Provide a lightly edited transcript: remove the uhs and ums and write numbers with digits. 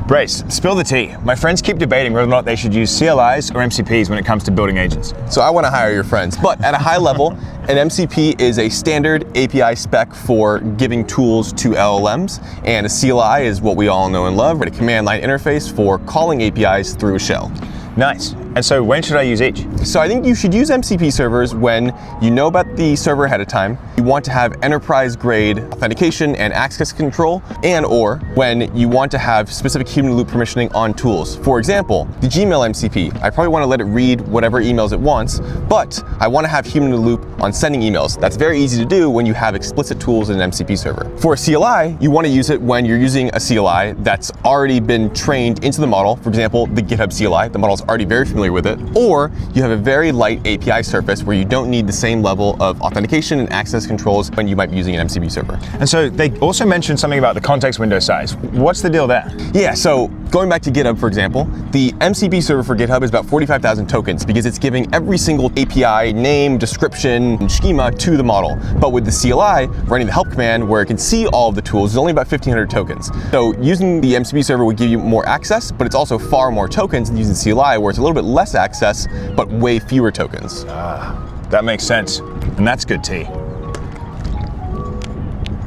Brace, spill the tea. My friends keep debating whether or not they should use CLIs or MCPs when it comes to building agents. So I want to hire your friends, but at a high level, an MCP is a standard API spec for giving tools to LLMs, and a CLI is what we all know and love, a command line interface for calling APIs through a shell. Nice. And so when should I use each? So I think you should use MCP servers when you know about the server ahead of time, you want to have enterprise-grade authentication and access control, and or when you want to have specific human-in-the-loop permissioning on tools. For example, the Gmail MCP, I probably want to let it read whatever emails it wants, but I want to have human-in-the-loop on sending emails. That's very easy to do when you have explicit tools in an MCP server. For a CLI, you want to use it when you're using a CLI that's already been trained into the model. For example, the GitHub CLI, the model's already very familiar with it, or you have a very light API surface where you don't need the same level of authentication and access controls when you might be using an MCP server. And so they also mentioned something about the context window size. What's the deal there? Yeah, so going back to GitHub, for example, the MCP server for GitHub is about 45,000 tokens because it's giving every single API name, description, and schema to the model. But with the CLI, running the help command where it can see all of the tools is only about 1,500 tokens. So using the MCP server would give you more access, but it's also far more tokens than using CLI, where it's a little bit less access, but way fewer tokens. That makes sense. And that's good tea.